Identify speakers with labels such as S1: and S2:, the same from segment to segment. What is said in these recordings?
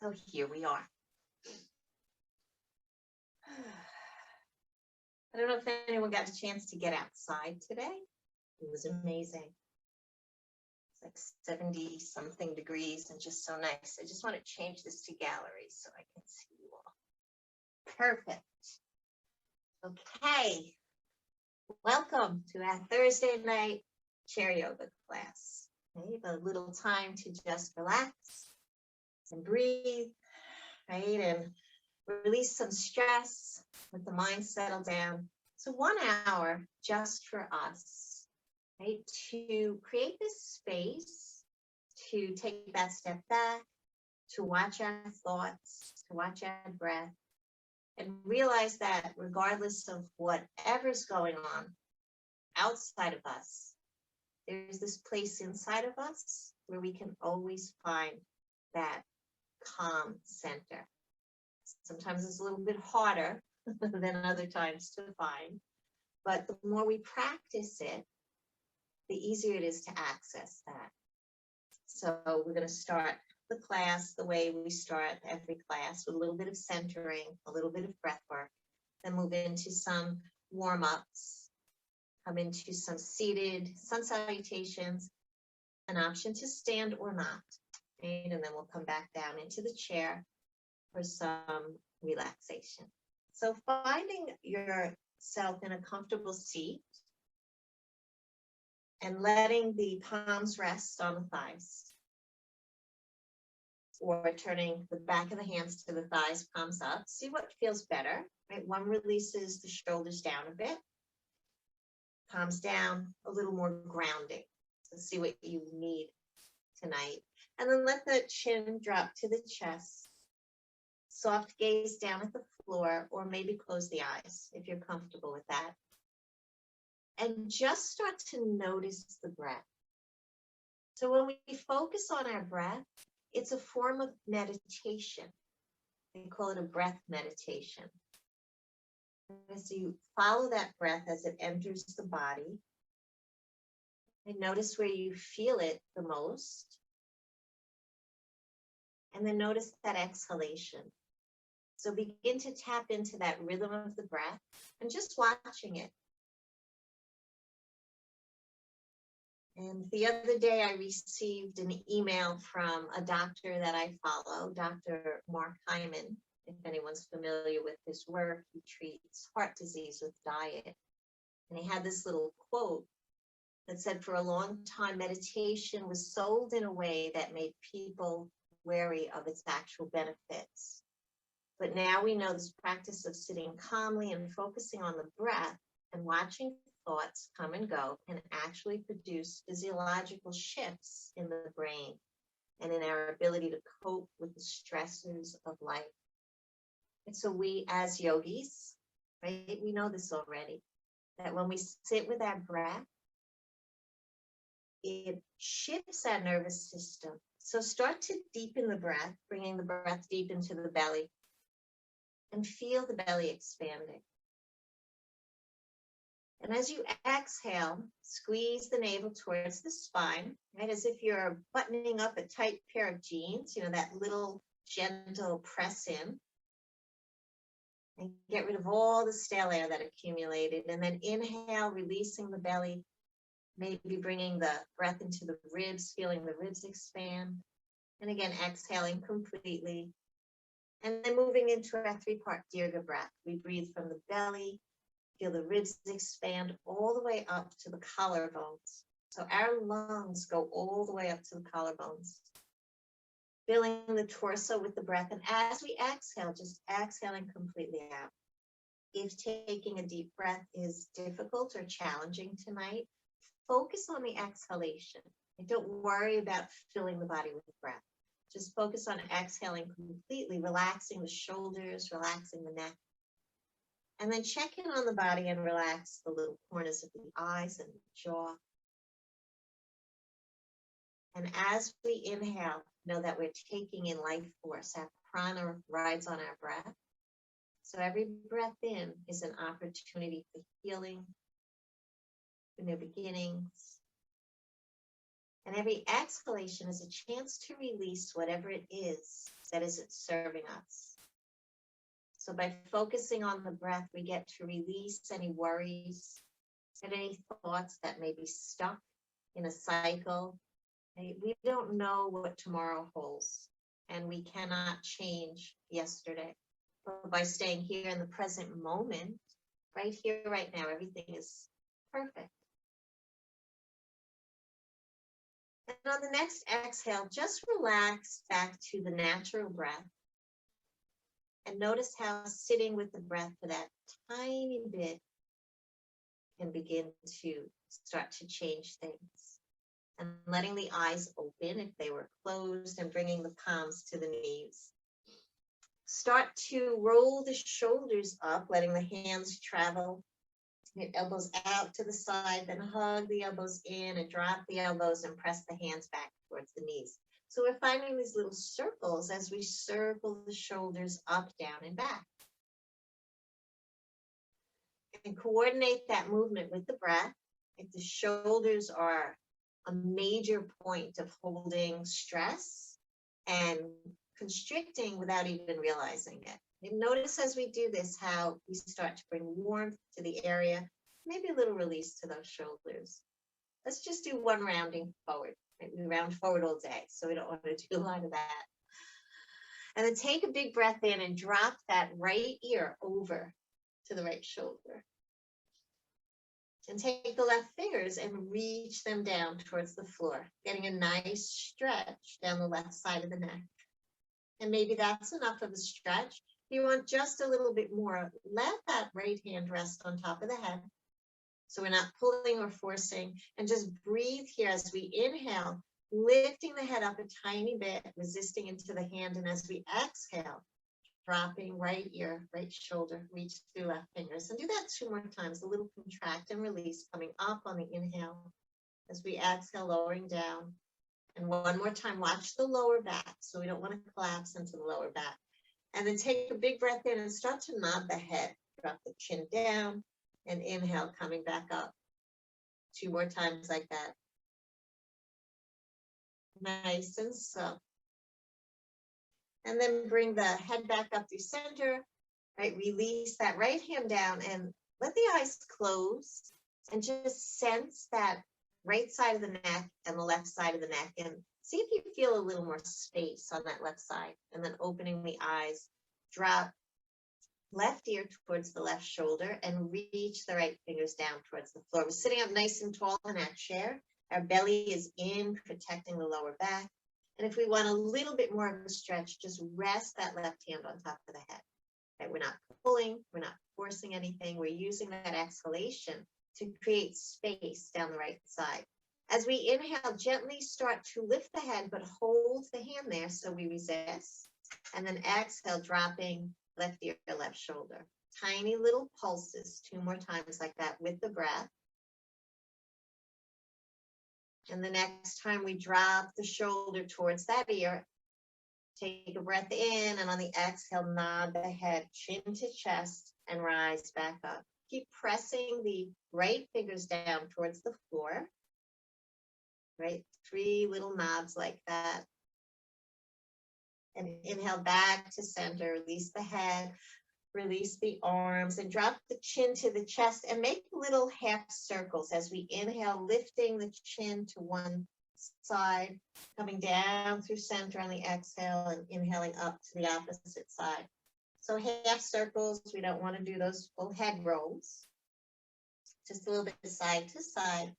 S1: So here we are. I don't know if anyone got a chance to get outside today. It was amazing. It's like 70 something degrees and just so nice. I just want to change this to gallery so I can see you all. Perfect. Okay. Welcome to our Thursday night chair yoga class. Okay, a little time to just relax and breathe, right? And release some stress, let the mind settle down. So 1 hour just for us, right? To create this space, to take that step back, to watch our thoughts, to watch our breath, and realize that regardless of whatever's going on outside of us, there's this place inside of us where we can always find that calm center. Sometimes it's a little bit harder than other times to find, but the more we practice it, the easier it is to access that. So we're going to start the class the way we start every class, with a little bit of centering, a little bit of breath work, then move into some warm-ups, come into some seated sun salutations, an option to stand or not, right? And then we'll come back down into the chair for some relaxation. So finding yourself in a comfortable seat and letting the palms rest on the thighs, or turning the back of the hands to the thighs, palms up. See what feels better, right? One releases the shoulders down a bit, palms down, a little more grounding. So see what you need tonight. And then let the chin drop to the chest. Soft gaze down at the floor, or maybe close the eyes if you're comfortable with that. And just start to notice the breath. So when we focus on our breath, it's a form of meditation. We call it a breath meditation. As you follow that breath as it enters the body, and notice where you feel it the most. And then notice that exhalation. So begin to tap into that rhythm of the breath and just watching it. And the other day I received an email from a doctor that I follow, Dr. Mark Hyman. If anyone's familiar with his work, he treats heart disease with diet. And he had this little quote that said, for a long time, meditation was sold in a way that made people wary of its actual benefits. But now we know this practice of sitting calmly and focusing on the breath and watching thoughts come and go can actually produce physiological shifts in the brain and in our ability to cope with the stressors of life. And so we as yogis, right, we know this already, that when we sit with our breath, it shifts our nervous system. So start to deepen the breath, bringing the breath deep into the belly, and feel the belly expanding. And as you exhale, squeeze the navel towards the spine, right? As if you're buttoning up a tight pair of jeans, you know, that little gentle press in. And get rid of all the stale air that accumulated. And then inhale, releasing the belly, maybe bringing the breath into the ribs, feeling the ribs expand. And again, exhaling completely. And then moving into our 3-part Dirga breath. We breathe from the belly, feel the ribs expand all the way up to the collarbones. So our lungs go all the way up to the collarbones. Filling the torso with the breath. And as we exhale, just exhaling completely out. If taking a deep breath is difficult or challenging tonight, focus on the exhalation. And don't worry about filling the body with breath. Just focus on exhaling completely, relaxing the shoulders, relaxing the neck. And then check in on the body and relax the little corners of the eyes and the jaw. And as we inhale, know that we're taking in life force. Our prana rides on our breath. So every breath in is an opportunity for healing, for new beginnings. And every exhalation is a chance to release whatever it is that isn't serving us. So by focusing on the breath, we get to release any worries and any thoughts that may be stuck in a cycle. Right? We don't know what tomorrow holds, and we cannot change yesterday. But by staying here in the present moment, right here, right now, everything is perfect. And on the next exhale, just relax back to the natural breath. And notice how sitting with the breath for that tiny bit can begin to start to change things. And letting the eyes open if they were closed and bringing the palms to the knees. Start to roll the shoulders up, letting the hands travel. Your elbows out to the side, then hug the elbows in and drop the elbows and press the hands back towards the knees. So we're finding these little circles as we circle the shoulders up, down, and back. And coordinate that movement with the breath. If the shoulders are a major point of holding stress and constricting without even realizing it. And notice as we do this how we start to bring warmth to the area, maybe a little release to those shoulders. Let's just do one rounding forward. Right? We round forward all day, so we don't want to do a lot of that. And then take a big breath in and drop that right ear over to the right shoulder. And take the left fingers and reach them down towards the floor, getting a nice stretch down the left side of the neck. And maybe that's enough of a stretch. If you want just a little bit more, let that right hand rest on top of the head. So we're not pulling or forcing, and just breathe here as we inhale, lifting the head up a tiny bit, resisting into the hand. And as we exhale, dropping right ear, right shoulder, reach through left fingers. And do that 2 more times, a little contract and release coming up on the inhale. As we exhale, lowering down. And one more time, watch the lower back. So we don't want to collapse into the lower back. And then take a big breath in and start to nod the head. Drop the chin down and inhale, coming back up. 2 more times like that. Nice and slow. And then bring the head back up through center, right? Release that right hand down and let the eyes close and just sense that right side of the neck and the left side of the neck, and see if you feel a little more space on that left side. And then opening the eyes, drop left ear towards the left shoulder and reach the right fingers down towards the floor. We're sitting up nice and tall in our chair. Our belly is in, protecting the lower back. And if we want a little bit more of a stretch, just rest that left hand on top of the head. Right? We're not pulling, we're not forcing anything. We're using that exhalation to create space down the right side. As we inhale, gently start to lift the head, but hold the hand there so we resist. And then exhale, dropping left ear, left shoulder. Tiny little pulses, 2 more times like that with the breath. And the next time we drop the shoulder towards that ear, take a breath in, and on the exhale, nod the head, chin to chest, and rise back up. Keep pressing the right fingers down towards the floor. Right? 3 little nods like that. And inhale back to center, release the head, release the arms, and drop the chin to the chest and make little half circles as we inhale, lifting the chin to one side, coming down through center on the exhale and inhaling up to the opposite side. So half circles, we don't want to do those full head rolls. Just a little bit side to side.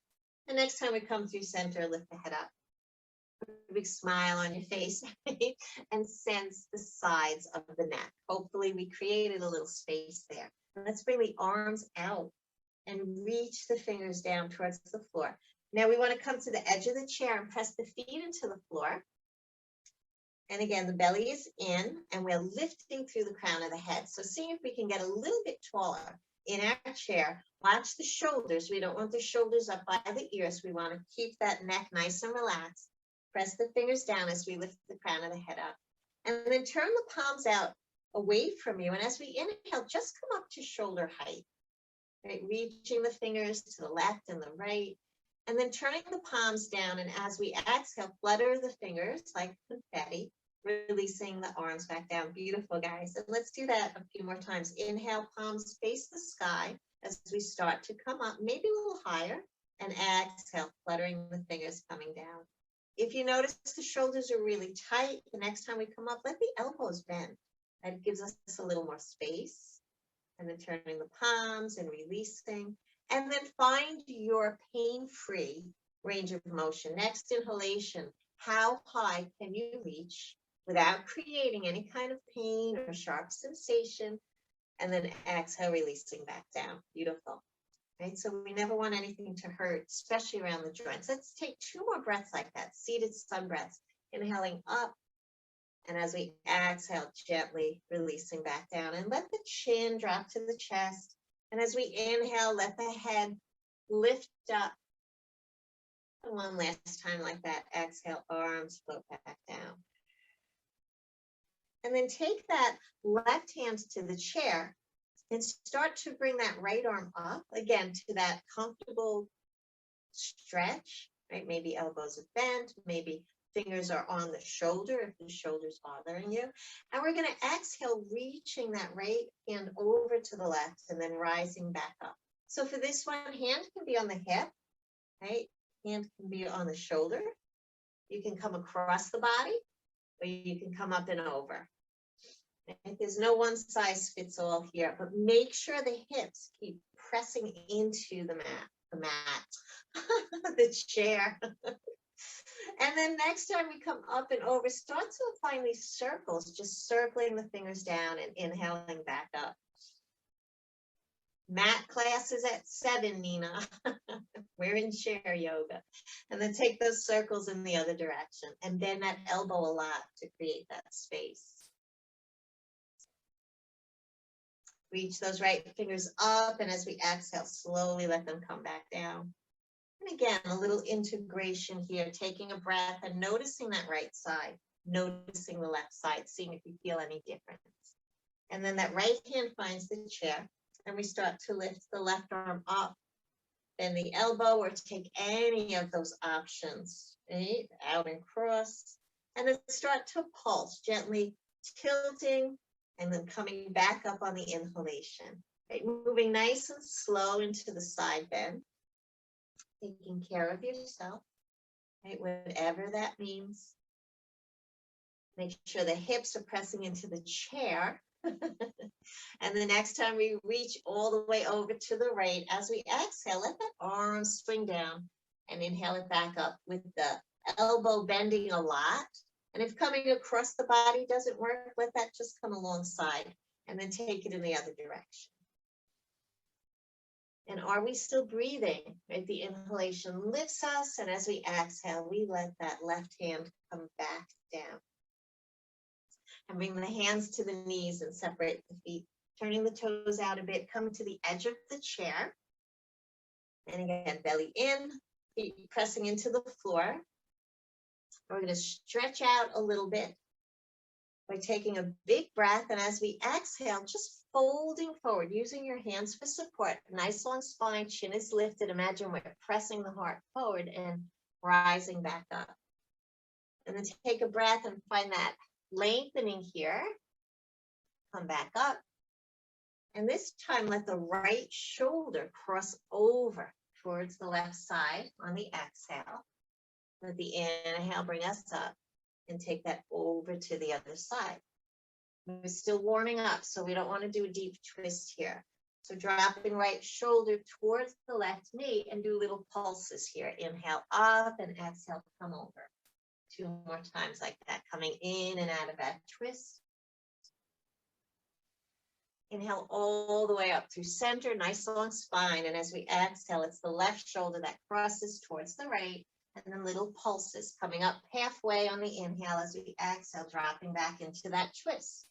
S1: The next time we come through center, lift the head up. Put a big smile on your face, right? And sense the sides of the neck. Hopefully we created a little space there. Let's bring the arms out and reach the fingers down towards the floor. Now we want to come to the edge of the chair and press the feet into the floor. And again, the belly is in and we're lifting through the crown of the head. So see if we can get a little bit taller in our chair. Watch the shoulders. We don't want the shoulders up by the ears. We want to keep that neck nice and relaxed. Press the fingers down as we lift the crown of the head up. And then turn the palms out away from you. And as we inhale, just come up to shoulder height. Right? Reaching the fingers to the left and the right. And then turning the palms down. And as we exhale, flutter the fingers like confetti. releasing the arms back down. Beautiful, guys. And let's do that a few more times. Inhale, palms face the sky as we start to come up, maybe a little higher, and exhale, fluttering the fingers coming down. If you notice the shoulders are really tight, the next time we come up, let the elbows bend. That gives us a little more space. And then turning the palms and releasing. And then find your pain-free range of motion. Next inhalation, how high can you reach without creating any kind of pain or sharp sensation? And then exhale, releasing back down. Beautiful. Right? So we never want anything to hurt, especially around the joints. Let's take 2 more breaths like that, seated sun breaths. Inhaling up. And as we exhale, gently releasing back down. And let the chin drop to the chest. And as we inhale, let the head lift up. And one last time like that. Exhale, arms float back down. And then take that left hand to the chair and start to bring that right arm up again to that comfortable stretch, right? Maybe elbows are bent, maybe fingers are on the shoulder if the shoulder's bothering you. And we're going to exhale, reaching that right hand over to the left and then rising back up. So for this one, hand can be on the hip, right? Hand can be on the shoulder. You can come across the body or you can come up and over. Right? There's no one size fits all here, but make sure the hips keep pressing into the the chair. And then next time we come up and over, start to find these circles, just circling the fingers down and inhaling back up. Mat class is at 7, Nina. We're in chair yoga. And then take those circles in the other direction and bend that elbow a lot to create that space. Reach those right fingers up, and as we exhale, slowly let them come back down. And again, a little integration here, taking a breath and noticing that right side, noticing the left side, seeing if you feel any difference. And then that right hand finds the chair, and we start to lift the left arm up, bend the elbow, or take any of those options, right? Out and cross, and then start to pulse, gently tilting, and then coming back up on the inhalation, right? Moving nice and slow into the side bend. Taking care of yourself, right? Whatever that means. Make sure the hips are pressing into the chair. And the next time we reach all the way over to the right, as we exhale, let that arm swing down and inhale it back up with the elbow bending a lot. And if coming across the body doesn't work, let that just come alongside and then take it in the other direction. And are we still breathing? Right? The inhalation lifts us, and as we exhale, we let that left hand come back down. And bring the hands to the knees and separate the feet, turning the toes out a bit, come to the edge of the chair. And again, belly in, feet pressing into the floor. We're going to stretch out a little bit by taking a big breath, and as we exhale, just folding forward, using your hands for support. Nice long spine, chin is lifted. Imagine we're pressing the heart forward and rising back up. And then take a breath and find that lengthening here. Come back up. And this time, let the right shoulder cross over towards the left side on the exhale. Let the inhale bring us up and take that over to the other side. We're still warming up, so we don't want to do a deep twist here. So dropping right shoulder towards the left knee and do little pulses here. Inhale up and exhale, come over. 2 more times like that, coming in and out of that twist. Inhale all the way up through center, nice long spine. And as we exhale, it's the left shoulder that crosses towards the right. And then little pulses coming up halfway on the inhale as we exhale, dropping back into that twist.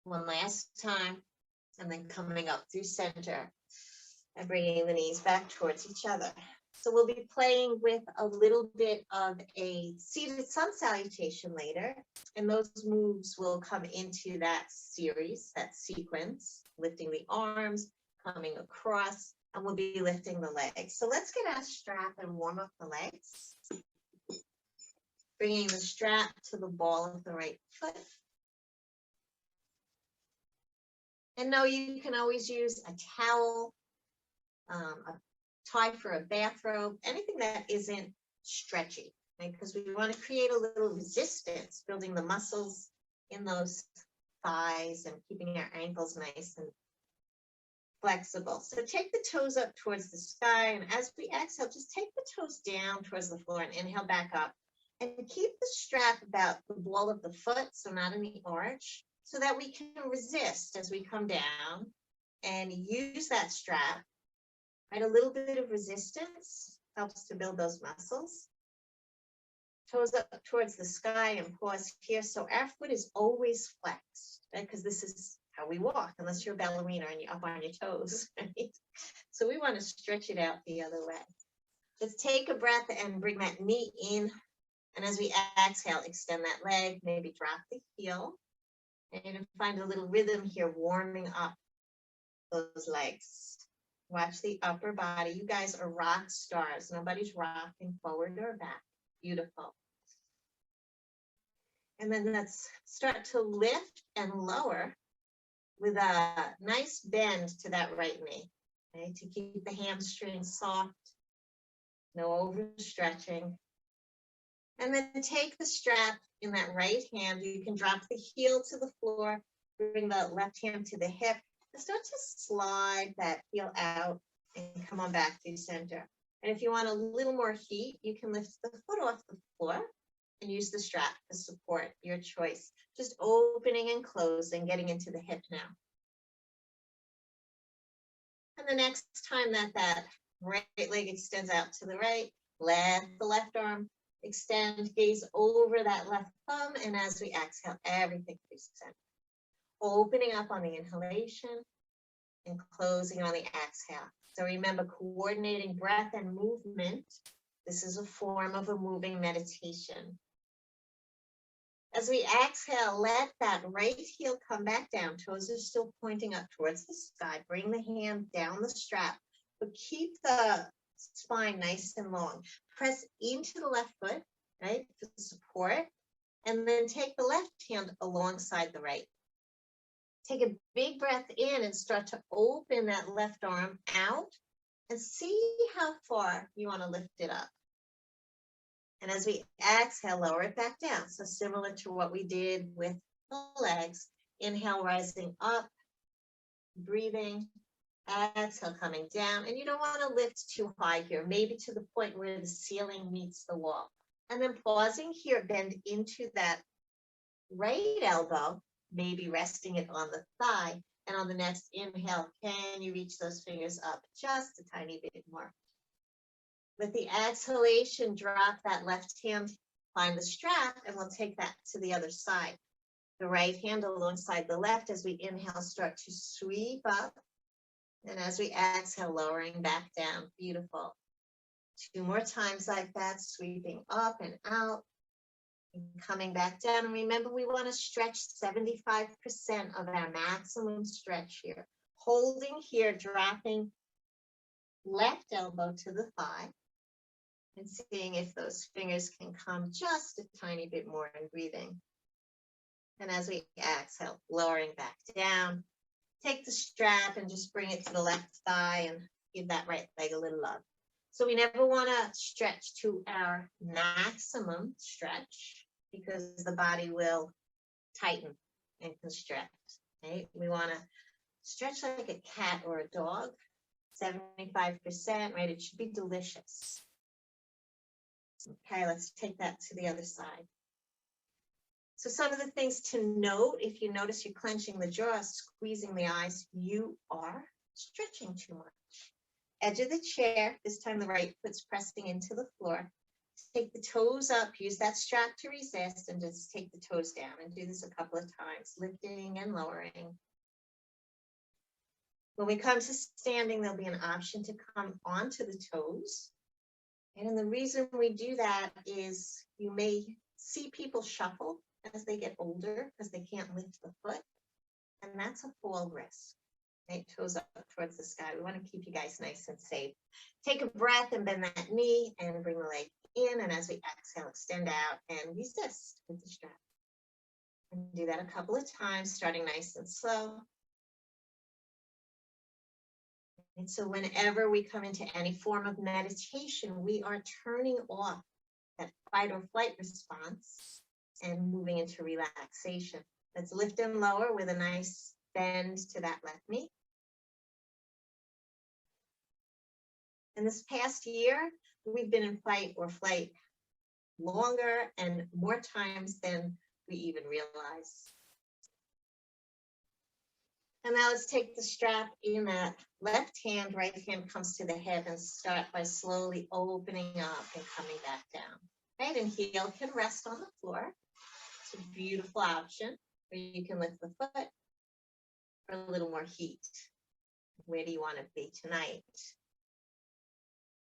S1: One last time, and then coming up through center and bringing the knees back towards each other. So we'll be playing with a little bit of a seated sun salutation later, and those moves will come into that series, that sequence, lifting the arms, coming across, and we'll be lifting the legs. So let's get our strap and warm up the legs. Bringing the strap to the ball of the right foot. And no, you can always use a towel, a tie for a bathrobe, anything that isn't stretchy, right? Because we want to create a little resistance, building the muscles in those thighs and keeping our ankles nice and flexible. So take the toes up towards the sky, and as we exhale, just take the toes down towards the floor and inhale back up. And keep the strap about the ball of the foot, so not in the arch, so that we can resist as we come down and use that strap. Right, a little bit of resistance helps to build those muscles. Toes up towards the sky and pause here. So our foot is always flexed, right? Because this is how we walk, unless you're a ballerina and you're up on your toes, right? So we want to stretch it out the other way. Let's take a breath and bring that knee in. And as we exhale, extend that leg, maybe drop the heel. And find a little rhythm here, warming up those legs. Watch the upper body. You guys are rock stars. Nobody's rocking forward or back. Beautiful. And then let's start to lift and lower with a nice bend to that right knee, okay, to keep the hamstrings soft, no overstretching. And then take the strap in that right hand. You can drop the heel to the floor, bring the left hand to the hip, and start to slide that heel out and come on back to center. And if you want a little more heat, you can lift the foot off the floor and use the strap to support, your choice. Just opening and closing, getting into the hip now. And the next time that right leg extends out to the right, let the left arm extend, gaze over that left thumb, and as we exhale, everything to center. Opening up on the inhalation and closing on the exhale. So remember, coordinating breath and movement. This is a form of a moving meditation. As we exhale, let that right heel come back down. Toes are still pointing up towards the sky. Bring the hand down the strap, but keep the spine nice and long. Press into the left foot, right, for support, and then take the left hand alongside the right. Take a big breath in and start to open that left arm out and see how far you want to lift it up. And as we exhale, lower it back down. So similar to what we did with the legs. Inhale, rising up, breathing. Exhale, coming down. And you don't want to lift too high here, maybe to the point where the ceiling meets the wall. And then pausing here, bend into that right elbow, maybe resting it on the thigh. And on the next inhale, can you reach those fingers up just a tiny bit more? With the exhalation, drop that left hand, find the strap, and we'll take that to the other side. The right hand alongside the left as we inhale, start to sweep up. And as we exhale, lowering back down. Beautiful. 2 more times like that, sweeping up and out. And coming back down. And remember, we want to stretch 75% of our maximum stretch here. Holding here, dropping left elbow to the thigh. And seeing if those fingers can come just a tiny bit more and breathing. And as we exhale, lowering back down, take the strap and just bring it to the left thigh and give that right leg a little love. So we never want to stretch to our maximum stretch because the body will tighten and constrict. Right? We want to stretch like a cat or a dog, 75%, right? It should be delicious. Okay, let's take that to the other side. So some of the things to note, if you notice you're clenching the jaw, squeezing the eyes, you are stretching too much. Edge of the chair, this time the right foot's pressing into the floor. Take the toes up, use that strap to resist, and just take the toes down. And do this a couple of times, lifting and lowering. When we come to standing, there'll be an option to come onto the toes. And the reason we do that is you may see people shuffle as they get older because they can't lift the foot. And that's a fall risk. Right? Toes up towards the sky. We want to keep you guys nice and safe. Take a breath and bend that knee and bring the leg in, and as we exhale, extend out and resist with the strap. And do that a couple of times, starting nice and slow. And so whenever we come into any form of meditation, we are turning off that fight or flight response and moving into relaxation. Let's lift and lower with a nice bend to that left knee. In this past year, we've been in fight or flight longer and more times than we even realize. And now let's take the strap in that left hand, right hand comes to the head, and start by slowly opening up and coming back down. Right, and heel can rest on the floor. It's a beautiful option, or you can lift the foot for a little more heat. Where do you want to be tonight?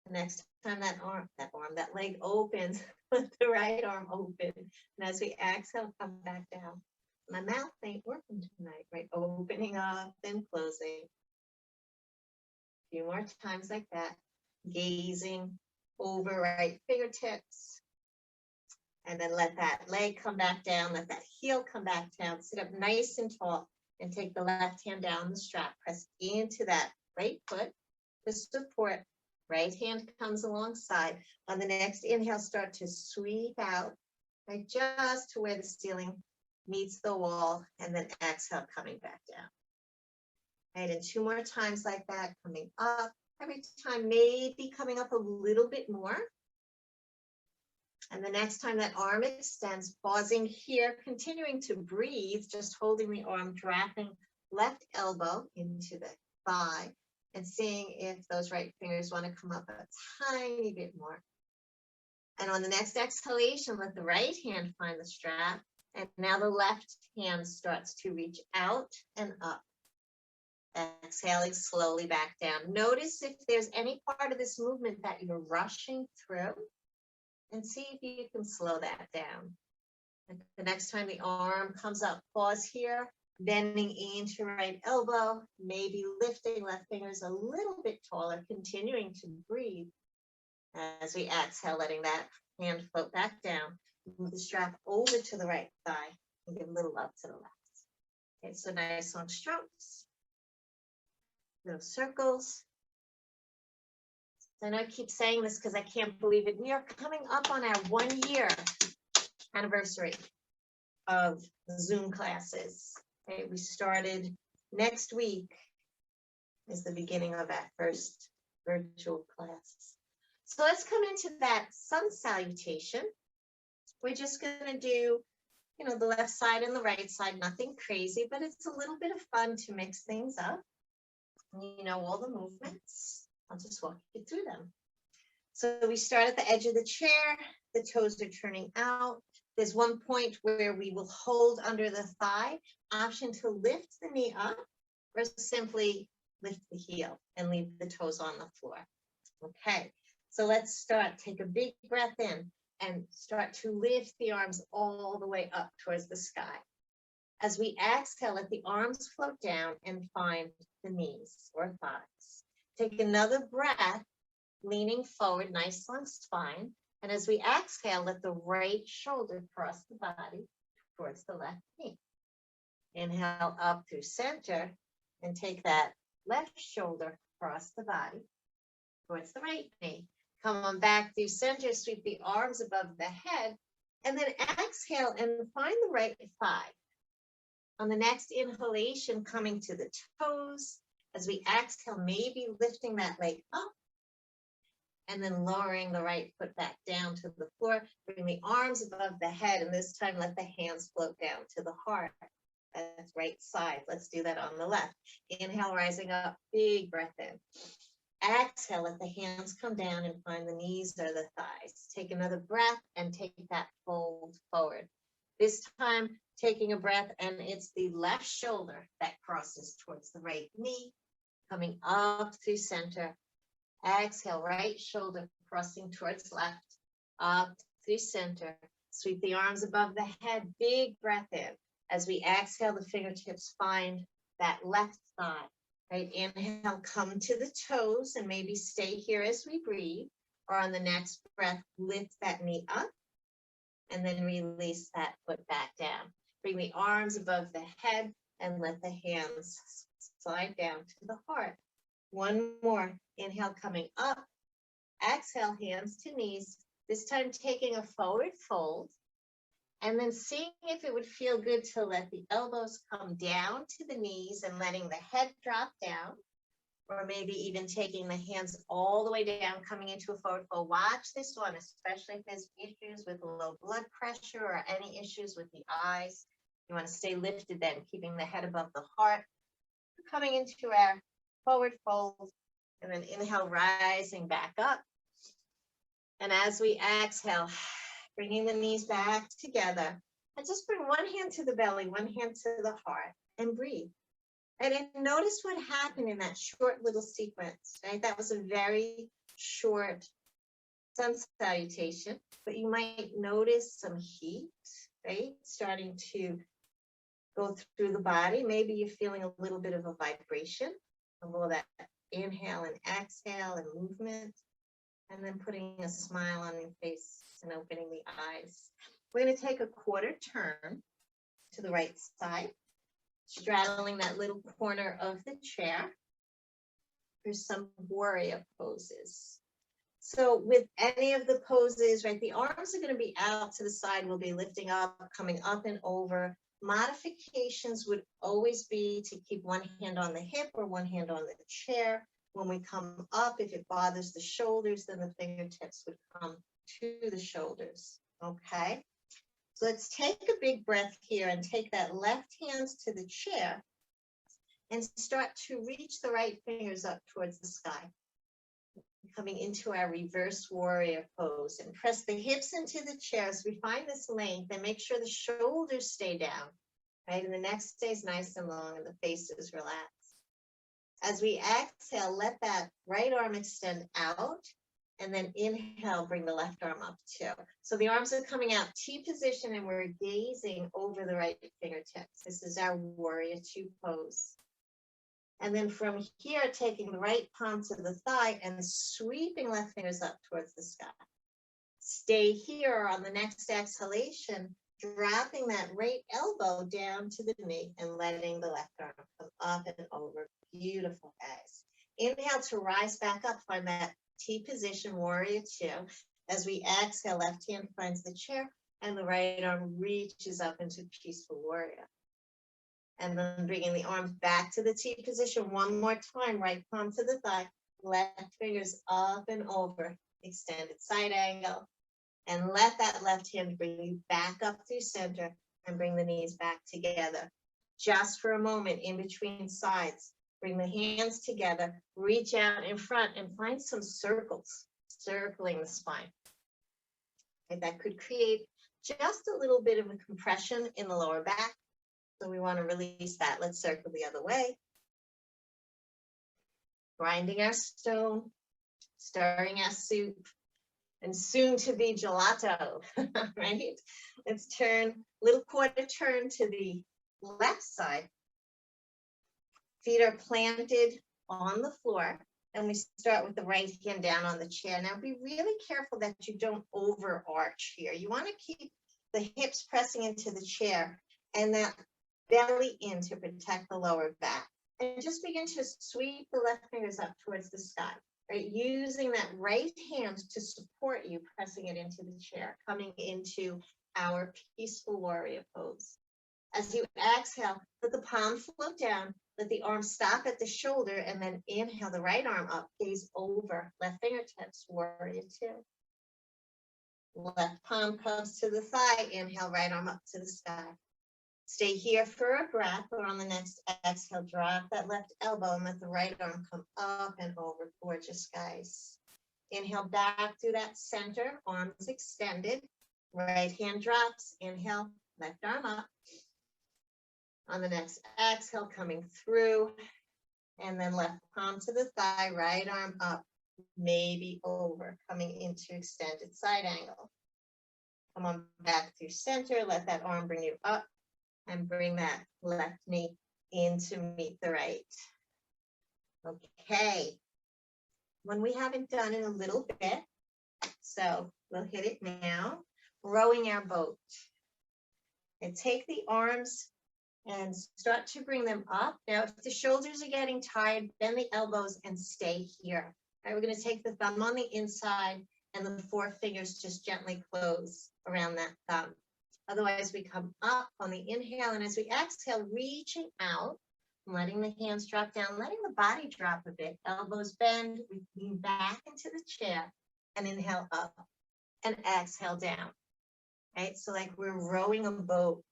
S1: The next time that leg opens, let the right arm open. And as we exhale, come back down. My mouth ain't working tonight, right? Opening up and closing. A few more times like that. Gazing over right fingertips. And then let that leg come back down. Let that heel come back down. Sit up nice and tall. And take the left hand down the strap. Press into that right foot to support. Right hand comes alongside. On the next inhale, start to sweep out, right, just to where the ceiling meets the wall, and then exhale, coming back down. Right, and 2 more times like that, coming up. Every time, maybe coming up a little bit more. And the next time that arm extends, pausing here, continuing to breathe, just holding the arm, dropping left elbow into the thigh, and seeing if those right fingers want to come up a tiny bit more. And on the next exhalation, let the right hand find the strap. And now the left hand starts to reach out and up. Exhaling slowly back down. Notice if there's any part of this movement that you're rushing through, and see if you can slow that down. And the next time the arm comes up, pause here, bending into right elbow, maybe lifting left fingers a little bit taller, continuing to breathe. As we exhale, letting that hand float back down, move the strap over to the right thigh, and give a little love to the left. Okay, so nice long strokes, little circles. I know I keep saying this because I can't believe it. We are coming up on our 1-year anniversary of Zoom classes. Okay, we started next week is the beginning of that first virtual class. So let's come into that sun salutation. We're just going to do, the left side and the right side, nothing crazy, but it's a little bit of fun to mix things up. All the movements. I'll just walk you through them. So we start at the edge of the chair. The toes are turning out. There's one point where we will hold under the thigh. Option to lift the knee up or simply lift the heel and leave the toes on the floor. Okay, so let's start. Take a big breath in and start to lift the arms all the way up towards the sky. As we exhale, let the arms float down and find the knees or thighs. Take another breath, leaning forward, nice long spine. And as we exhale, let the right shoulder cross the body towards the left knee. Inhale up through center and take that left shoulder across the body towards the right knee. Come on back through center, sweep the arms above the head, and then exhale and find the right thigh. On the next inhalation, coming to the toes. As we exhale, maybe lifting that leg up and then lowering the right foot back down to the floor. Bring the arms above the head, and this time let the hands float down to the heart. That's right side. Let's do that on the left. Inhale, rising up, big breath in. Exhale, let the hands come down and find the knees or the thighs. Take another breath and take that fold forward. This time, taking a breath, and it's the left shoulder that crosses towards the right knee. Coming up through center. Exhale, right shoulder crossing towards left. Up through center. Sweep the arms above the head. Big breath in. As we exhale, the fingertips find that left thigh. Right, inhale, come to the toes and maybe stay here as we breathe. Or on the next breath, lift that knee up and then release that foot back down. Bring the arms above the head and let the hands slide down to the heart. One more. Inhale, coming up. Exhale, hands to knees. This time taking a forward fold. And then seeing if it would feel good to let the elbows come down to the knees and letting the head drop down. Or maybe even taking the hands all the way down, coming into a forward fold. Watch this one, especially if there's issues with low blood pressure or any issues with the eyes. You want to stay lifted then, keeping the head above the heart. Coming into our forward fold, and then inhale, rising back up. And as we exhale, bringing the knees back together, and just bring one hand to the belly, one hand to the heart, and breathe. And then notice what happened in that short little sequence, right? That was a very short sun salutation, but you might notice some heat, right? Starting to go through the body. Maybe you're feeling a little bit of a vibration, a little of that inhale and exhale and movement, and then putting a smile on your face and opening the eyes. We're going to take a quarter turn to the right side, straddling that little corner of the chair for some warrior poses. So with any of the poses, right, the arms are going to be out to the side. We'll be lifting up, coming up and over. Modifications would always be to keep one hand on the hip or one hand on the chair. When we come up, if it bothers the shoulders, then the fingertips would come to the shoulders, okay? So let's take a big breath here and take that left hand to the chair and start to reach the right fingers up towards the sky. Coming into our reverse warrior pose, and press the hips into the chair so we find this length, and make sure the shoulders stay down, right? And the neck stays nice and long and the face is relaxed. As we exhale, let that right arm extend out, and then inhale, bring the left arm up too. So the arms are coming out T position and we're gazing over the right fingertips. This is our warrior two pose. And then from here, taking the right palm to the thigh and sweeping left fingers up towards the sky. Stay here on the next exhalation, dropping that right elbow down to the knee and letting the left arm come up and over. Beautiful, guys. Inhale to rise back up, find that T position, warrior two. As we exhale, left hand finds the chair and the right arm reaches up into peaceful warrior. And then bringing the arms back to the T position one more time, right palm to the thigh, left fingers up and over, extended side angle. And let that left hand bring you back up through center and bring the knees back together. Just for a moment in between sides, bring the hands together, reach out in front and find some circles, circling the spine. Okay, that could create just a little bit of a compression in the lower back. So we want to release that. Let's circle the other way. Grinding our stone, stirring our soup, and soon to be gelato, right? Let's turn, little quarter turn to the left side. Feet are planted on the floor, and we start with the right hand down on the chair. Now be really careful that you don't overarch here. You want to keep the hips pressing into the chair and that belly in to protect the lower back. And just begin to sweep the left fingers up towards the sky, right? Using that right hand to support you, pressing it into the chair, coming into our peaceful warrior pose. As you exhale, let the palm float down, let the arm stop at the shoulder, and then inhale the right arm up, gaze over, left fingertips, warrior two. Left palm comes to the thigh, inhale, right arm up to the sky. Stay here for a breath, or on the next exhale, drop that left elbow and let the right arm come up and over. Gorgeous, guys. Inhale back through that center, arms extended. Right hand drops, inhale, left arm up. On the next exhale, coming through, and then left palm to the thigh, right arm up, maybe over, coming into extended side angle. Come on back through center, let that arm bring you up, and bring that left knee in to meet the right. Okay. When we haven't done in a little bit, So we'll hit it now. Rowing our boat. And take the arms and start to bring them up. Now, if the shoulders are getting tired, bend the elbows and stay here. All right, we're going to take the thumb on the inside and the 4 fingers just gently close around that thumb. Otherwise, we come up on the inhale, and as we exhale, reaching out, letting the hands drop down, letting the body drop a bit. Elbows bend, we lean back into the chair, and inhale up, and exhale down. Right, so like we're rowing a boat.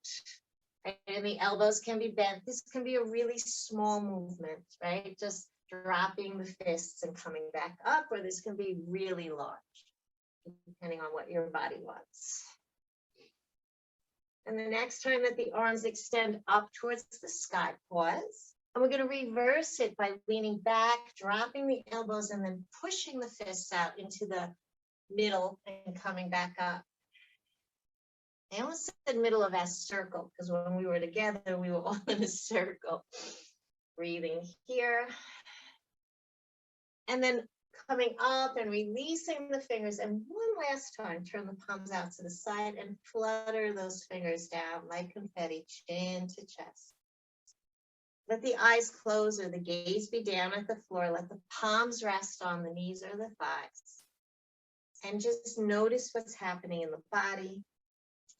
S1: Right? And the elbows can be bent. This can be a really small movement, right? Just dropping the fists and coming back up, or this can be really large, depending on what your body wants. And the next time that the arms extend up towards the sky, pause. And we're going to reverse it by leaning back, dropping the elbows, and then pushing the fists out into the middle and coming back up. I almost said middle of our circle, because when we were together, we were all in a circle. Breathing here. And then coming up and releasing the fingers. And one last time, turn the palms out to the side and flutter those fingers down like confetti, chin to chest. Let the eyes close or the gaze be down at the floor. Let the palms rest on the knees or the thighs. And just notice what's happening in the body.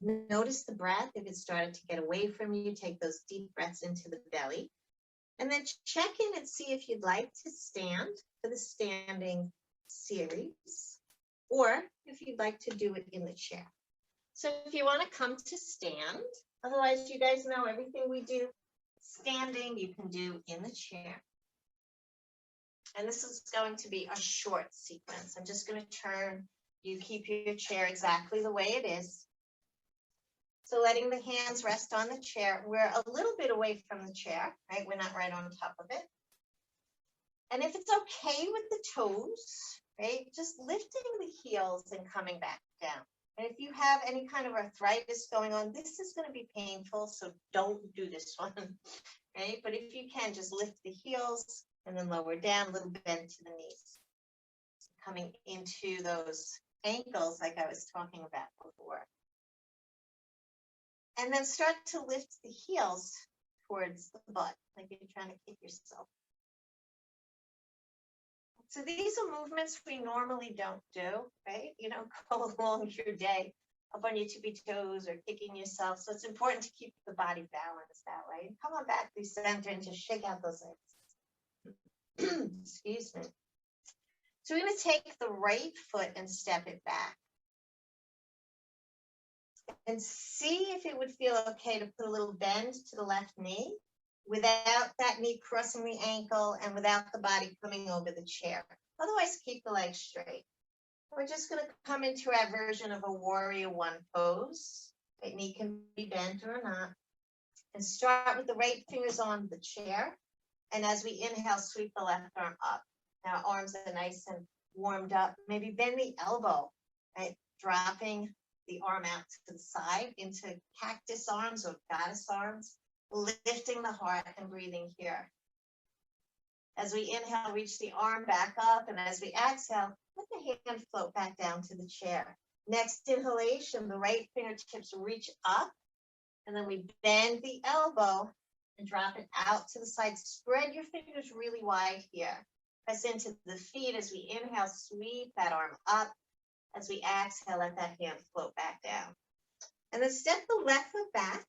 S1: Notice the breath. If it started to get away from you, take those deep breaths into the belly. And then check in and see if you'd like to stand for the standing series, or if you'd like to do it in the chair. So if you want to come to stand, otherwise you guys know everything we do standing, you can do in the chair. And this is going to be a short sequence. I'm just going to turn, you keep your chair exactly the way it is. So letting the hands rest on the chair. We're a little bit away from the chair, right? We're not right on top of it. And if it's okay with the toes, right? Just lifting the heels and coming back down. And if you have any kind of arthritis going on, this is going to be painful, so don't do this one, right? But if you can, just lift the heels and then lower down, a little bend to the knees. Coming into those ankles like I was talking about before. And then start to lift the heels towards the butt, like you're trying to kick yourself. So these are movements we normally don't do, right? You don't go along your day up on your tippy toes or kicking yourself. So it's important to keep the body balanced that way. And come on back to center and just shake out those legs. Excuse me. So we're going to take the right foot and step it back. And see if it would feel okay to put a little bend to the left knee without that knee crossing the ankle and without the body coming over the chair. Otherwise, keep the legs straight. We're just going to come into our version of a warrior one pose. Right knee can be bent or not. And start with the right fingers on the chair. And as we inhale, sweep the left arm up. Now arms are nice and warmed up. Maybe bend the elbow, right? Dropping the arm out to the side into cactus arms or goddess arms, lifting the heart and breathing here. As we inhale, reach the arm back up, and as we exhale, let the hand float back down to the chair. Next inhalation, the right fingertips reach up, and then we bend the elbow and drop it out to the side. Spread your fingers really wide here. Press into the feet as we inhale, sweep that arm up. As we exhale, let that hand float back down. And then step the left foot back.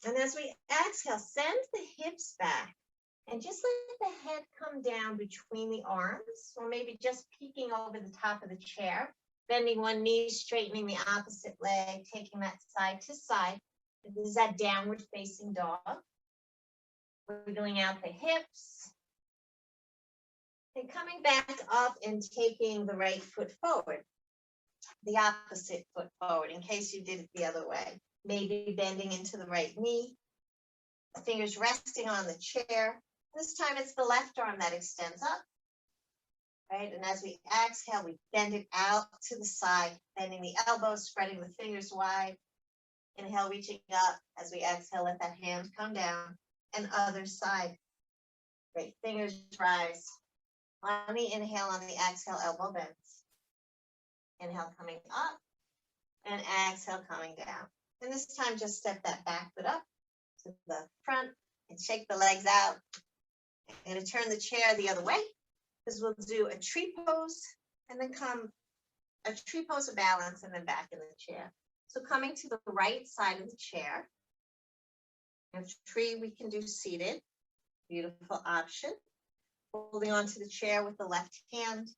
S1: And as we exhale, send the hips back. And just let the head come down between the arms, or maybe just peeking over the top of the chair. Bending one knee, straightening the opposite leg, taking that side to side. This is that downward facing dog. Wiggling out the hips. And coming back up and taking the right foot forward, the opposite foot forward, in case you did it the other way. Maybe bending into the right knee, fingers resting on the chair. This time it's the left arm that extends up, right? And as we exhale, we bend it out to the side, bending the elbows, spreading the fingers wide. Inhale, reaching up. As we exhale, let that hand come down. And other side. Great, fingers rise. On the inhale, on the exhale, elbow bends. Inhale, coming up, and exhale, coming down. And this time, just step that back foot up to the front and shake the legs out. I'm going to turn the chair the other way because we'll do a tree pose and then come a tree pose of balance and then back in the chair. So coming to the right side of the chair. And tree we can do seated. Beautiful option. Holding onto the chair with the left hand.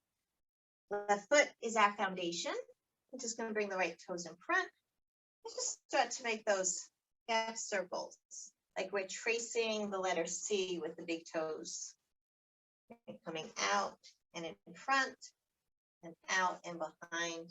S1: Left foot is our foundation. I'm just going to bring the right toes in front. And just start to make those half circles, like we're tracing the letter C with the big toes. And coming out and in front and out and behind.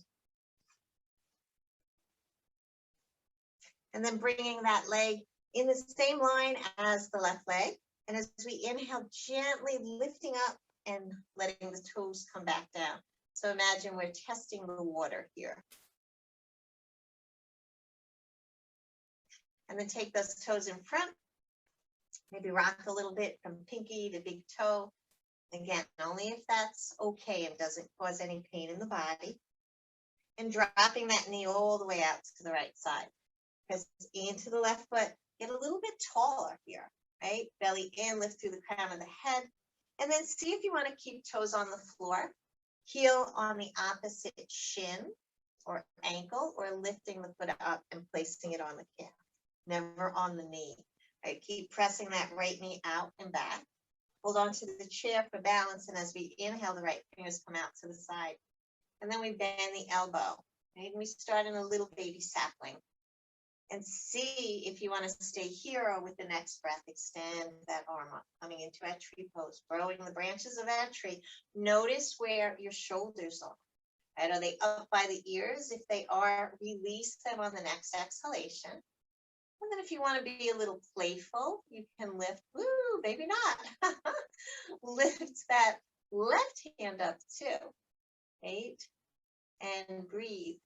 S1: And then bringing that leg in the same line as the left leg. And as we inhale, gently lifting up and letting the toes come back down. So imagine we're testing the water here. And then take those toes in front. Maybe rock a little bit from pinky to big toe. Again, only if that's okay and doesn't cause any pain in the body. And dropping that knee all the way out to the right side. Press into the left foot. Get a little bit taller here, right? Belly in, lift through the crown of the head. And then see if you want to keep toes on the floor. Heel on the opposite shin or ankle, or lifting the foot up and placing it on the calf. Never on the knee. Right? Keep pressing that right knee out and back. Hold on to the chair for balance. And as we inhale, the right fingers come out to the side. And then we bend the elbow. Right? And we start in a little baby sapling. And see if you want to stay here or with the next breath, extend that arm up, coming into our tree pose, growing the branches of our tree. Notice where your shoulders are. Right? Are they up by the ears? If they are, release them on the next exhalation. And then if you want to be a little playful, you can lift, woo, maybe not. Lift that left hand up too, right? And breathe.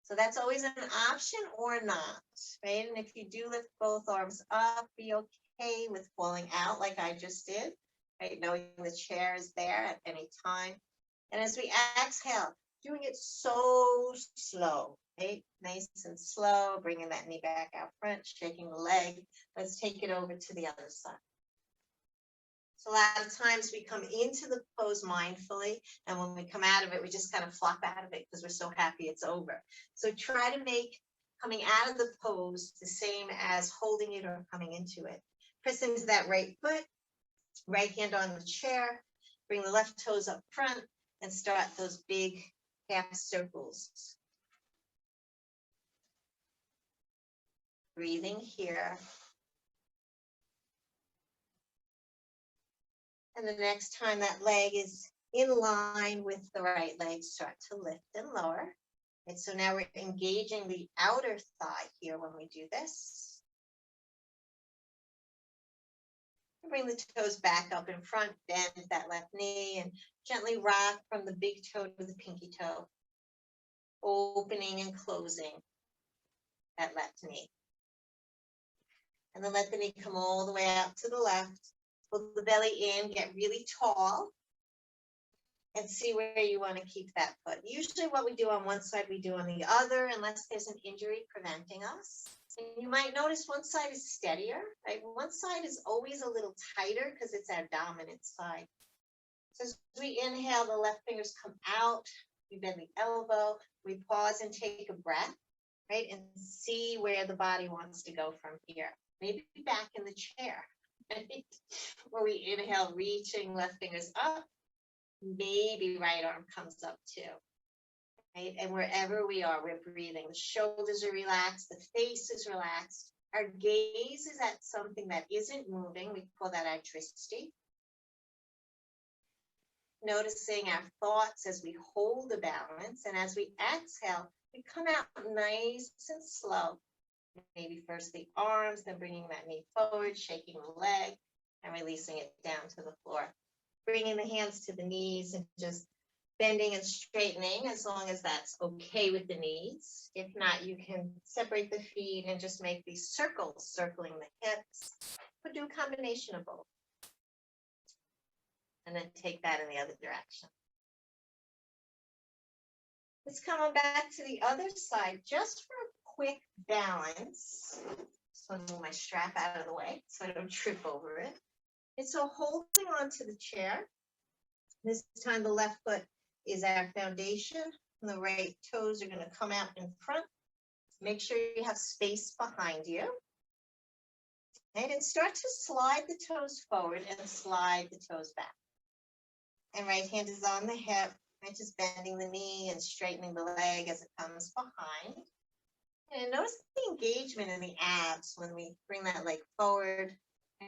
S1: So that's always an option or not, right? And if you do lift both arms up, be okay with falling out like I just did, right? Knowing the chair is there at any time. And as we exhale, doing it so slow, right? Nice and slow, bringing that knee back out front, shaking the leg. Let's take it over to the other side. So a lot of times we come into the pose mindfully, and when we come out of it, we just kind of flop out of it because we're so happy it's over. So try to make coming out of the pose the same as holding it or coming into it. Press into that right foot, right hand on the chair, bring the left toes up front, and start those big half circles. Breathing here. And the next time that leg is in line with the right leg, start to lift and lower. And so now we're engaging the outer thigh here when we do this. Bring the toes back up in front, bend that left knee, and gently rock from the big toe to the pinky toe. Opening and closing that left knee. And then let the knee come all the way out to the left. Pull the belly in, get really tall, and see where you want to keep that foot. Usually what we do on one side, we do on the other, unless there's an injury preventing us. And you might notice one side is steadier, right? One side is always a little tighter because it's our dominant side. So as we inhale, the left fingers come out, we bend the elbow, we pause and take a breath, right? And see where the body wants to go from here. Maybe back in the chair. Right? Where we inhale, reaching left fingers up, maybe right arm comes up too, right? And wherever we are, we're breathing. The shoulders are relaxed, the face is relaxed. Our gaze is at something that isn't moving. We call that our drishti. Noticing our thoughts as we hold the balance, and as we exhale, we come out nice and slow. Maybe first the arms, then bringing that knee forward, shaking the leg, and releasing it down to the floor. Bringing the hands to the knees and just bending and straightening as long as that's okay with the knees. If not, you can separate the feet and just make these circles circling the hips. But do a combination of both. And then take that in the other direction. It's coming back to the other side just for a quick balance. So I move my strap out of the way so I don't trip over it. And so holding onto the chair, this time the left foot is our foundation, and the right toes are going to come out in front. Make sure you have space behind you. And start to slide the toes forward and slide the toes back. And right hand is on the hip, right? Just bending the knee and straightening the leg as it comes behind. And notice the engagement in the abs when we bring that leg forward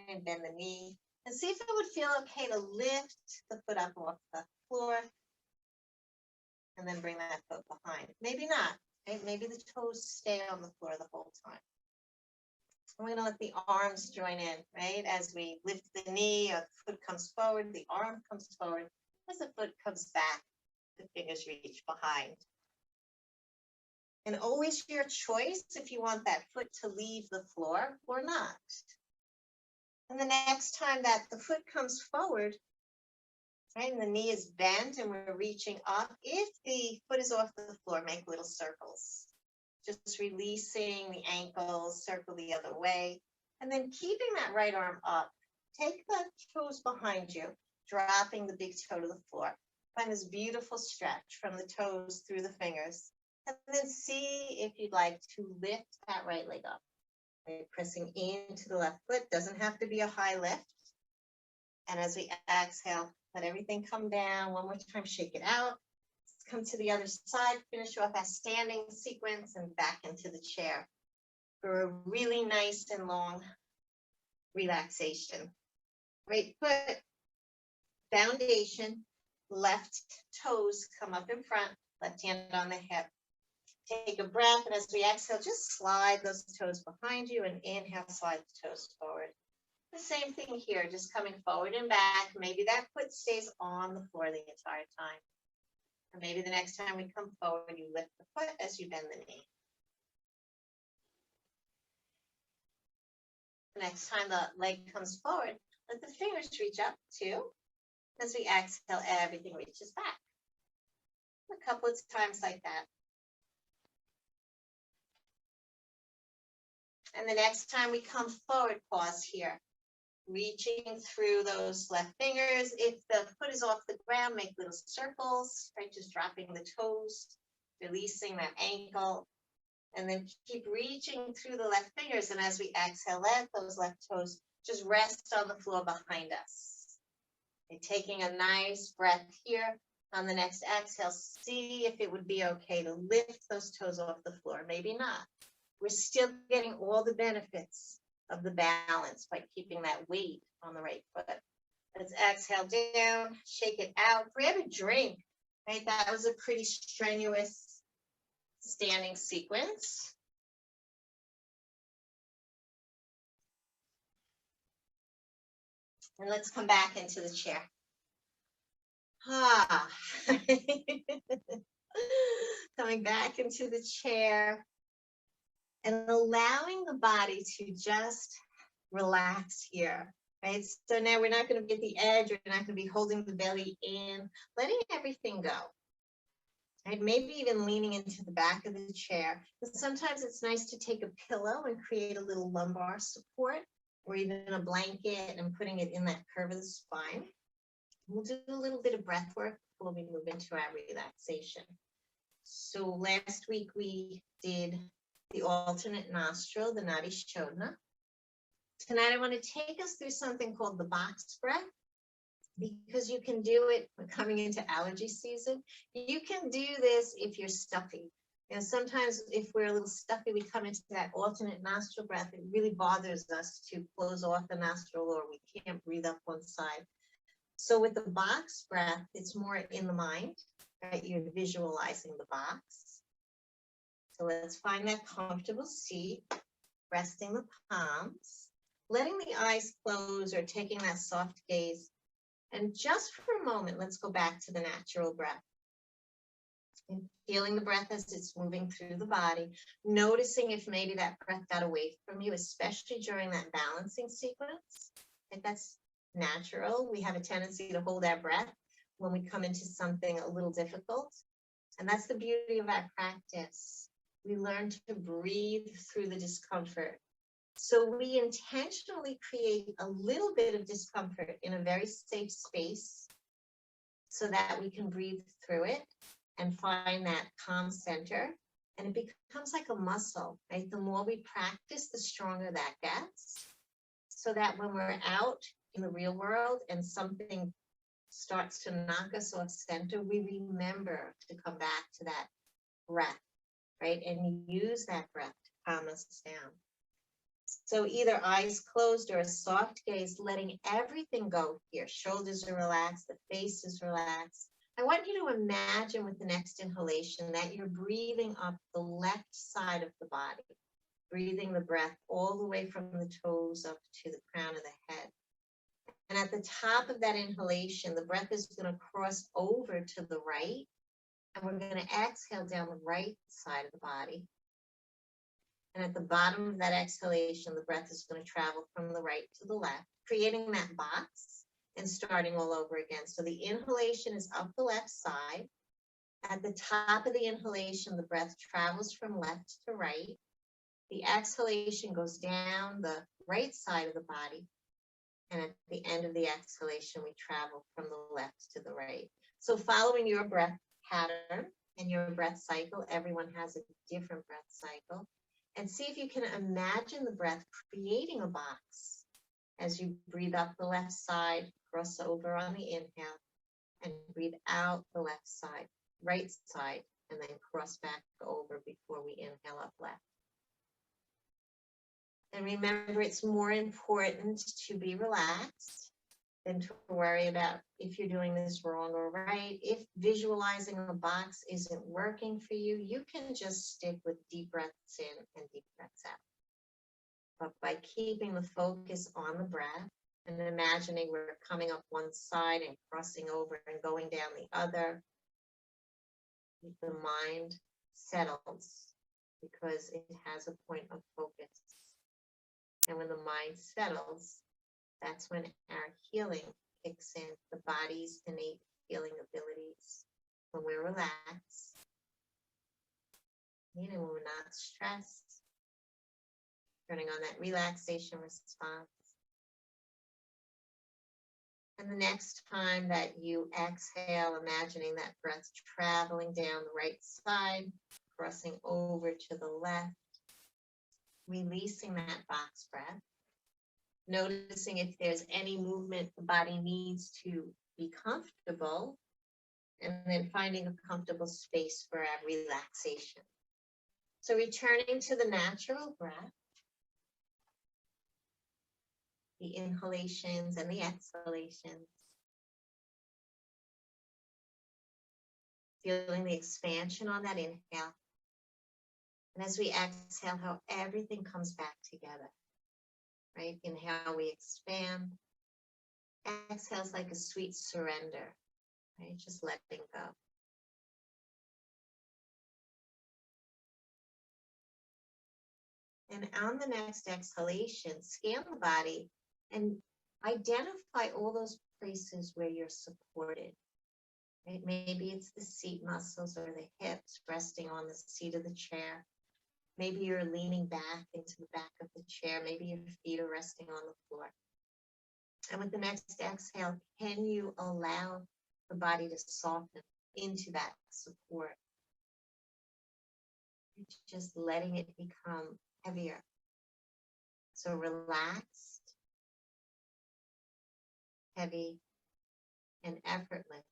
S1: and bend the knee. And see if it would feel okay to lift the foot up off the floor and then bring that foot behind. Maybe not. Right? Maybe the toes stay on the floor the whole time. We're going to let the arms join in, right? As we lift the knee, or the foot comes forward, the arm comes forward. As the foot comes back, the fingers reach behind. And always your choice if you want that foot to leave the floor or not. And the next time that the foot comes forward, right, and the knee is bent and we're reaching up, if the foot is off the floor, make little circles. Just releasing the ankles, circle the other way, and then keeping that right arm up. Take the toes behind you, dropping the big toe to the floor. Find this beautiful stretch from the toes through the fingers. And then see if you'd like to lift that right leg up. Right? Pressing into the left foot, doesn't have to be a high lift. And as we exhale, let everything come down. One more time, shake it out. Come to the other side, finish off our standing sequence and back into the chair for a really nice and long relaxation. Right foot, foundation, left toes come up in front, left hand on the hip. Take a breath, and as we exhale, just slide those toes behind you and inhale, slide the toes forward. The same thing here, just coming forward and back. Maybe that foot stays on the floor the entire time. Or maybe the next time we come forward, you lift the foot as you bend the knee. The next time the leg comes forward, let the fingers reach up too. As we exhale, everything reaches back. A couple of times like that. And the next time we come forward, pause here. Reaching through those left fingers. If the foot is off the ground, make little circles, right? Just dropping the toes, releasing that ankle, and then keep reaching through the left fingers. And as we exhale, let those left toes just rest on the floor behind us. And taking a nice breath here. On the next exhale, see if it would be okay to lift those toes off the floor. Maybe not. We're still getting all the benefits of the balance by keeping that weight on the right foot. Let's exhale down, shake it out, grab a drink, right? That was a pretty strenuous standing sequence. And let's come back into the chair. Coming back into the chair and allowing the body to just relax here, right? So now we're not going to be at the edge. We're not going to be holding the belly in, letting everything go. Right? Maybe even leaning into the back of the chair. But sometimes it's nice to take a pillow and create a little lumbar support, or even a blanket and putting it in that curve of the spine. We'll do a little bit of breath work before we move into our relaxation. So last week we did the alternate nostril, the Nadi Shodhana. Tonight I want to take us through something called the box breath, because you can do it coming into allergy season. You can do this if you're stuffy. And sometimes if we're a little stuffy, we come into that alternate nostril breath. It really bothers us to close off the nostril, or we can't breathe up one side. So with the box breath, it's more in the mind, right? You're visualizing the box. So let's find that comfortable seat, resting the palms, letting the eyes close or taking that soft gaze. And just for a moment, let's go back to the natural breath. And feeling the breath as it's moving through the body, noticing if maybe that breath got away from you, especially during that balancing sequence. If that's natural, we have a tendency to hold our breath when we come into something a little difficult. And that's the beauty of our practice. We learn to breathe through the discomfort. So we intentionally create a little bit of discomfort in a very safe space so that we can breathe through it and find that calm center. And it becomes like a muscle, right? The more we practice, the stronger that gets. So that when we're out in the real world and something starts to knock us off center, we remember to come back to that breath, right? And use that breath to calm us down. So either eyes closed or a soft gaze, letting everything go here. Shoulders are relaxed, the face is relaxed. I want you to imagine with the next inhalation that you're breathing up the left side of the body, breathing the breath all the way from the toes up to the crown of the head. And at the top of that inhalation, the breath is going to cross over to the right, and we're going to exhale down the right side of the body. And at the bottom of that exhalation, the breath is going to travel from the right to the left, creating that box and starting all over again. So the inhalation is up the left side. At the top of the inhalation, the breath travels from left to right. The exhalation goes down the right side of the body. And at the end of the exhalation, we travel from the left to the right. So following your breath pattern and your breath cycle, everyone has a different breath cycle. And see if you can imagine the breath creating a box as you breathe up the left side, cross over on the inhale, and breathe out the left side, right side, and then cross back over before we inhale up left. And remember, it's more important to be relaxed than to worry about if you're doing this wrong or right. If visualizing a box isn't working for you, you can just stick with deep breaths in and deep breaths out. But by keeping the focus on the breath and imagining we're coming up one side and crossing over and going down the other, the mind settles because it has a point of focus. And when the mind settles, that's when our healing kicks in, the body's innate healing abilities. When we're relaxed, when we're not stressed, turning on that relaxation response. And the next time that you exhale, imagining that breath traveling down the right side, crossing over to the left, releasing that box breath. Noticing if there's any movement the body needs to be comfortable, and then finding a comfortable space for our relaxation. So returning to the natural breath, the inhalations and the exhalations. Feeling the expansion on that inhale. And as we exhale, how everything comes back together. Right? Inhale, we expand. Exhale's like a sweet surrender, right? Just letting go. And on the next exhalation, scan the body and identify all those places where you're supported. Right? Maybe it's the seat muscles or the hips resting on the seat of the chair. Maybe you're leaning back into the back of the chair. Maybe your feet are resting on the floor. And with the next exhale, can you allow the body to soften into that support? Just letting it become heavier. So relaxed, heavy, and effortless.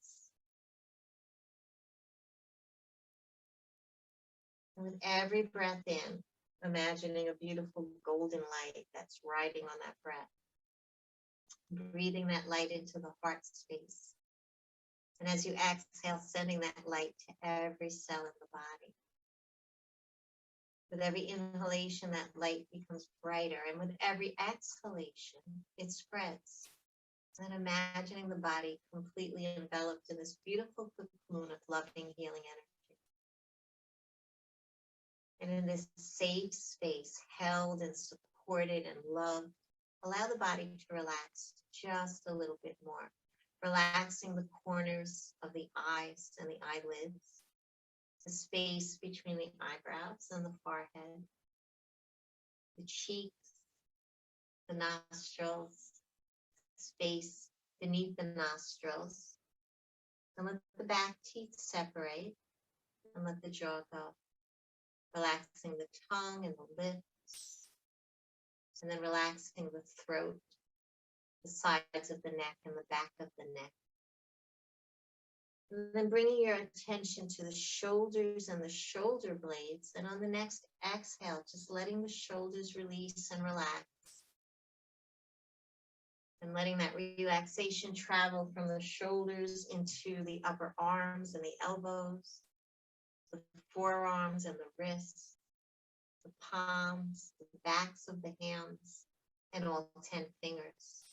S1: And with every breath in, imagining a beautiful golden light that's riding on that breath. Breathing that light into the heart space. And as you exhale, sending that light to every cell in the body. With every inhalation, that light becomes brighter. And with every exhalation, it spreads. And imagining the body completely enveloped in this beautiful cocoon of loving, healing energy. And in this safe space, held and supported and loved, allow the body to relax just a little bit more. Relaxing the corners of the eyes and the eyelids. the space between the eyebrows and the forehead, the cheeks, the nostrils, space beneath the nostrils. And let the back teeth separate and let the jaw go. Relaxing the tongue and the lips, and then relaxing the throat, the sides of the neck and the back of the neck. And then bringing your attention to the shoulders and the shoulder blades. And on the next exhale, just letting the shoulders release and relax. And letting that relaxation travel from the shoulders into the upper arms and the elbows, the forearms and the wrists, the palms, the backs of the hands, and all 10 fingers.